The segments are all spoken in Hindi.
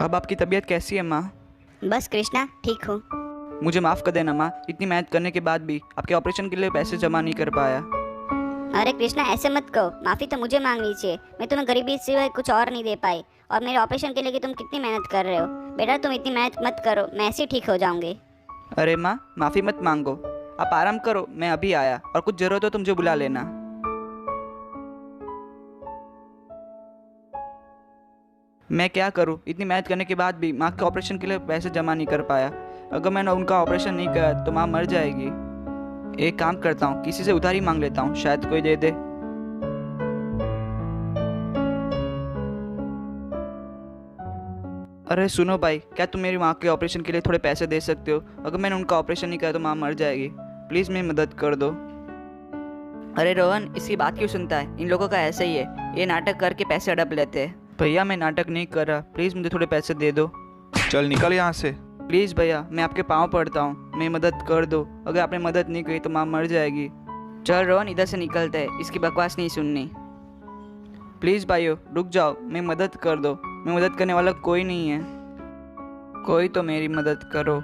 अब आपकी तबीयत कैसी है माँ? बस कृष्णा, ठीक हूँ। मुझे माफ़ कर देना माँ, इतनी मेहनत करने के बाद भी आपके ऑपरेशन के लिए पैसे जमा नहीं कर पाया। अरे कृष्णा, ऐसे मत कहो। माफ़ी तो मुझे मांगनी चाहिए। मैं तुम्हें गरीबी सिवाय कुछ और नहीं दे पाई। और मेरे ऑपरेशन के लिए कि तुम कितनी मेहनत कर रहे हो। बेटा, तुम इतनी मेहनत मत करो, मैं ऐसे ही ठीक हो जाऊंगी। अरे माँ, माफ़ी मत मांगो। आप आराम करो, मैं अभी आया, और कुछ ज़रूरत हो तो मुझे बुला लेना। मैं क्या करूँ, इतनी मेहनत करने के बाद भी माँ के ऑपरेशन के लिए पैसे जमा नहीं कर पाया। अगर मैंने उनका ऑपरेशन नहीं किया तो माँ मर जाएगी। एक काम करता हूँ, किसी से उधारी मांग लेता हूँ, शायद कोई दे दे। अरे सुनो भाई, क्या तुम मेरी माँ के ऑपरेशन के लिए थोड़े पैसे दे सकते हो? अगर मैंने उनका ऑपरेशन नहीं किया तो माँ मर जाएगी। प्लीज़ मेरी मदद कर दो। अरे रोहन, इसकी बात क्यों सुनता है? इन लोगों का ऐसे ही है, ये नाटक करके पैसे हड़प लेते हैं। भैया मैं नाटक नहीं कर रहा, प्लीज़ मुझे थोड़े पैसे दे दो। चल निकल यहाँ से। प्लीज़ भैया, मैं आपके पाँव पड़ता हूँ, मेरी मदद कर दो। अगर आपने मदद नहीं की तो माँ मर जाएगी। चल रोहन, इधर से निकलते हैं, इसकी बकवास नहीं सुननी। प्लीज़ भाइयों रुक जाओ, मैं मदद कर दो। मैं मदद करने वाला कोई नहीं है, कोई तो मेरी मदद करो।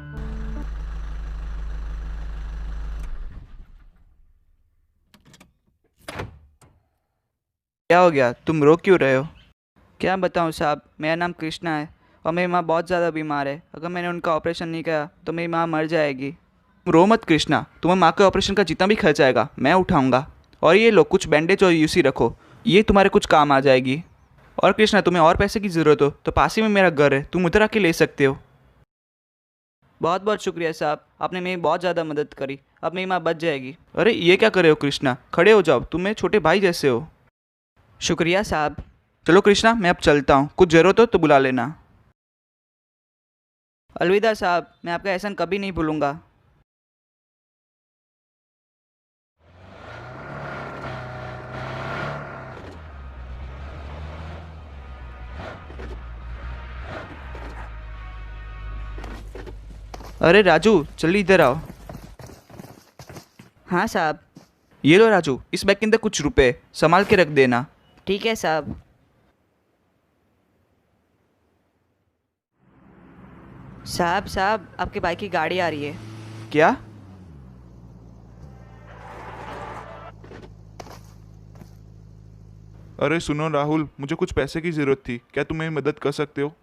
क्या हो गया, तुम रो क्यों रहे हो? क्या बताऊँ साहब, मेरा नाम कृष्णा है और मेरी माँ बहुत ज़्यादा बीमार है। अगर मैंने उनका ऑपरेशन नहीं किया तो मेरी माँ मर जाएगी। तुम रो मत कृष्णा, तुम्हें माँ के ऑपरेशन का जितना भी खर्च आएगा मैं उठाऊंगा। और ये लो कुछ बैंडेज और यूसी रखो, ये तुम्हारे कुछ काम आ जाएगी। और कृष्णा, तुम्हें और पैसे की ज़रूरत हो तो पास ही में मेरा घर है, तुम उधर आके ले सकते हो। बहुत बहुत शुक्रिया साहब, आपने मेरी बहुत ज़्यादा मदद करी। अब मेरी माँ बच जाएगी। अरे ये क्या कर रहे हो कृष्णा, खड़े हो जाओ, तुम मेरे छोटे भाई जैसे हो। शुक्रिया साहब। चलो कृष्णा, मैं अब चलता हूँ, कुछ ज़रूरत हो तो बुला लेना। अलविदा साहब, मैं आपका एहसान कभी नहीं भूलूंगा। अरे राजू, जल्दी इधर आओ। हाँ साहब। ये लो राजू, इस बैग के अंदर कुछ रुपए संभाल के रख देना। ठीक है साहब। साहब साहब, आपके बाइक की गाड़ी आ रही है। क्या? अरे सुनो राहुल, मुझे कुछ पैसे की ज़रूरत थी, क्या तुम मेरी मदद कर सकते हो?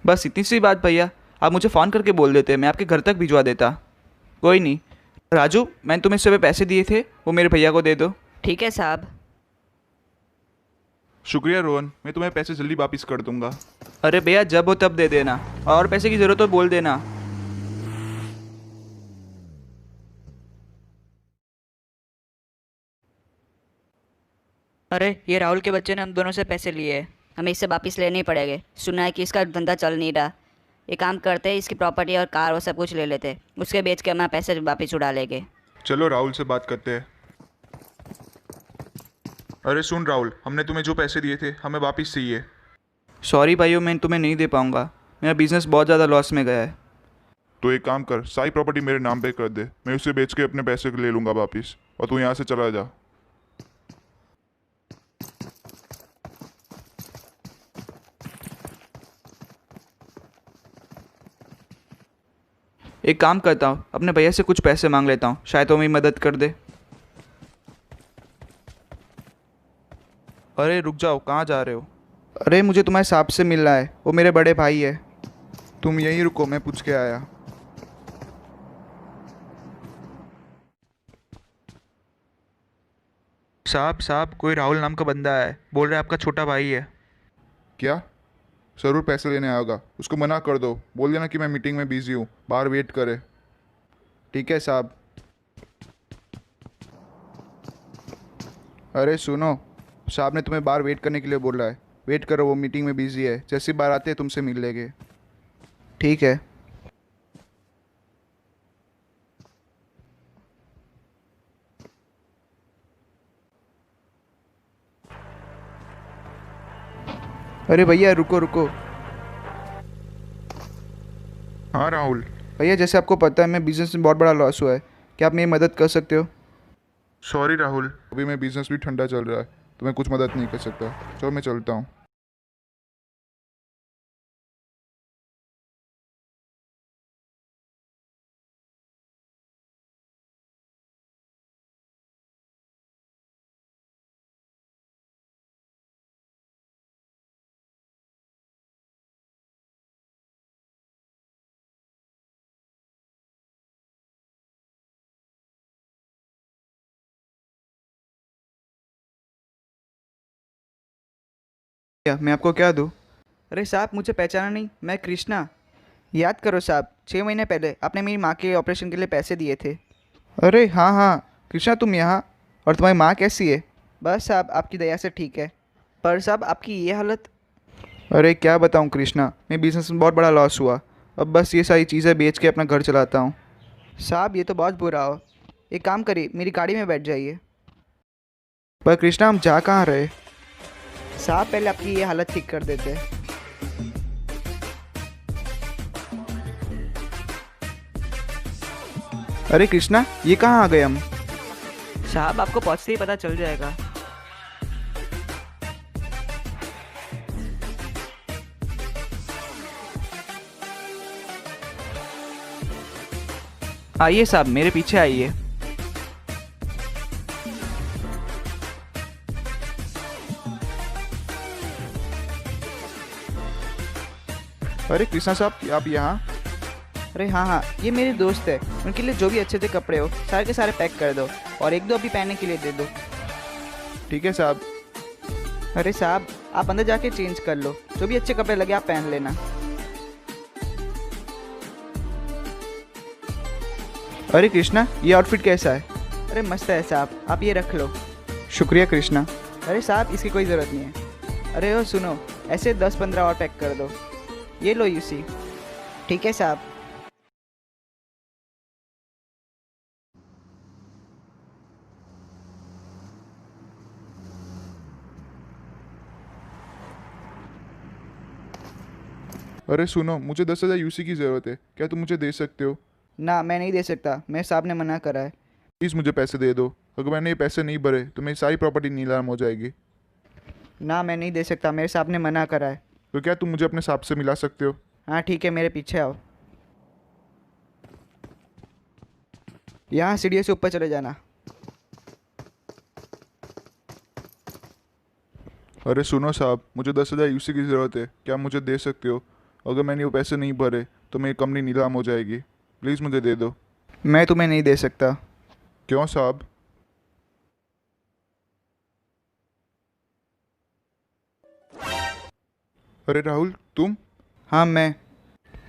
बस इतनी सी बात भैया, आप मुझे फ़ोन करके बोल देते, मैं आपके घर तक भिजवा देता। कोई नहीं। राजू, मैंने तुम्हें सुबह पैसे दिए थे, वो मेरे भैया को दे दो। ठीक है साहब। शुक्रिया रोहन, मैं तुम्हें पैसे जल्दी वापस कर दूंगा। अरे भैया, जब हो तब दे देना, और पैसे की ज़रूरत हो बोल देना। अरे ये राहुल के बच्चे ने हम दोनों से पैसे लिए हैं, हमें इससे वापस लेने ही पड़ेंगे। सुना है कि इसका धंधा चल नहीं रहा। ये काम करते हैं, इसकी प्रॉपर्टी और कार वो सब कुछ ले लेते, उसके बेच के हमारे पैसे वापस उड़ा लेंगे। चलो राहुल से बात करते हैं। अरे सुन राहुल, हमने तुम्हें जो पैसे दिए थे हमें वापस चाहिए। सॉरी भाइयों, मैं तुम्हें नहीं दे पाऊँगा, मेरा बिज़नेस बहुत ज़्यादा लॉस में गया है। तो एक काम कर, सारी प्रॉपर्टी मेरे नाम पे कर दे, मैं उसे बेच के अपने पैसे ले लूँगा वापस, और तू यहाँ से चला जा। एक काम करता हूँ, अपने भैया से कुछ पैसे मांग लेता हूँ, शायद वो मेरी मदद कर दे। अरे रुक जाओ, कहाँ जा रहे हो? अरे मुझे तुम्हारे साहब से मिलना है, वो मेरे बड़े भाई है। तुम यहीं रुको, मैं पूछ के आया। साहब साहब, कोई राहुल नाम का बंदा है, बोल रहा है आपका छोटा भाई है। क्या? ज़रूर पैसे लेने आएगा, उसको मना कर दो, बोल देना कि मैं मीटिंग में बिजी हूँ, बाहर वेट करे। ठीक है साहब। अरे सुनो, साहब ने तुम्हें बाहर वेट करने के लिए बोला है, वेट करो, वो मीटिंग में बिजी है, जैसी बार आते हैं तुमसे मिल लेंगे। ठीक है। अरे भैया रुको रुको। हाँ राहुल। भैया जैसे आपको पता है मैं बिज़नेस में बहुत बड़ा लॉस हुआ है, क्या आप मेरी मदद कर सकते हो? सॉरी राहुल, अभी मैं बिजनेस भी ठंडा चल रहा है, तो मैं कुछ मदद नहीं कर सकता। चलो मैं चलता हूँ। क्या मैं आपको क्या दूँ? अरे साहब, मुझे पहचाना नहीं? मैं कृष्णा। याद करो साहब, 6 महीने पहले आपने मेरी माँ के ऑपरेशन के लिए पैसे दिए थे। अरे हाँ हाँ कृष्णा, तुम यहाँ? और तुम्हारी माँ कैसी है? बस साहब, आपकी दया से ठीक है। पर साहब, आपकी ये हालत। अरे क्या बताऊँ कृष्णा, मेरे बिजनेस में बहुत बड़ा लॉस हुआ। अब बस ये सारी चीज़ें बेच के अपना घर चलाता हूँ। साहब, ये तो बहुत बुरा हो। एक काम करिए, मेरी गाड़ी में बैठ जाइए। पर कृष्णा, हम जा कहाँ रहे? साहब, पहले आपकी ये हालत ठीक कर देते हैं। अरे कृष्णा, ये कहाँ आ गए हम? साहब, आपको पहुँचते ही पता चल जाएगा। आइए साहब, मेरे पीछे आइए। अरे कृष्णा साहब, आप यहाँ? अरे हाँ हाँ, ये मेरे दोस्त है। उनके लिए जो भी अच्छे अच्छे कपड़े हो सारे के सारे पैक कर दो, और एक दो अभी पहनने के लिए दे दो। ठीक है साहब। अरे साहब, आप अंदर जाके चेंज कर लो, जो भी अच्छे कपड़े लगे आप पहन लेना। अरे कृष्णा, ये आउटफिट कैसा है? अरे मस्त है साहब, आप ये रख लो। शुक्रिया कृष्णा। अरे साहब, इसकी कोई ज़रूरत नहीं है। अरे ओ सुनो, ऐसे 10-15 और पैक कर दो। ये लो यूसी। ठीक है साहब। अरे सुनो, मुझे 10,000 यूसी की ज़रूरत है, क्या तुम मुझे दे सकते हो? ना, मैं नहीं दे सकता, मेरे साहब ने मना करा है। प्लीज़ मुझे पैसे दे दो। अगर मैंने ये पैसे नहीं भरे तो मेरी सारी प्रॉपर्टी नीलाम हो जाएगी। ना, मैं नहीं दे सकता, मेरे साहब ने मना करा है। तो क्या तुम मुझे अपने साहब से मिला सकते हो? हाँ ठीक है, मेरे पीछे आओ। यहाँ सीढ़ियों से ऊपर चले जाना। अरे सुनो साहब, मुझे 10,000 यूसी की ज़रूरत है, क्या आप मुझे दे सकते हो? अगर मैंने वो पैसे नहीं भरे तो मेरी कंपनी नीलाम हो जाएगी। प्लीज़ मुझे दे दो। मैं तुम्हें नहीं दे सकता। क्यों साहब? अरे राहुल, तुम? हाँ मैं।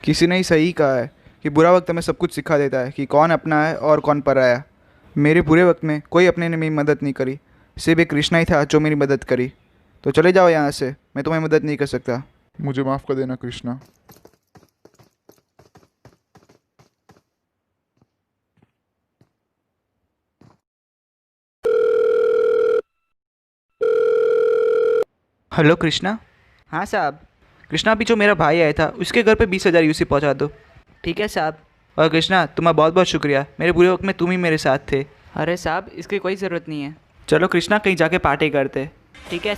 किसी ने ही सही कहा है कि बुरा वक्त हमें सब कुछ सिखा देता है कि कौन अपना है और कौन पराया। मेरे बुरे वक्त में कोई अपने ने मेरी मदद नहीं करी, सिर्फ एक कृष्णा ही था जो मेरी मदद करी। तो चले जाओ यहाँ से, मैं तुम्हें मदद नहीं कर सकता। मुझे माफ़ कर देना कृष्णा। हेलो कृष्णा। हाँ साहब। कृष्णा, अभी जो मेरा भाई आया था उसके घर पे 20,000 यूसी पहुँचा दो। ठीक है साहब। और कृष्णा, तुम्हारा बहुत बहुत शुक्रिया, मेरे बुरे वक्त में तुम ही मेरे साथ थे। अरे साहब, इसकी कोई ज़रूरत नहीं है। चलो कृष्णा, कहीं जाके पार्टी करते। ठीक है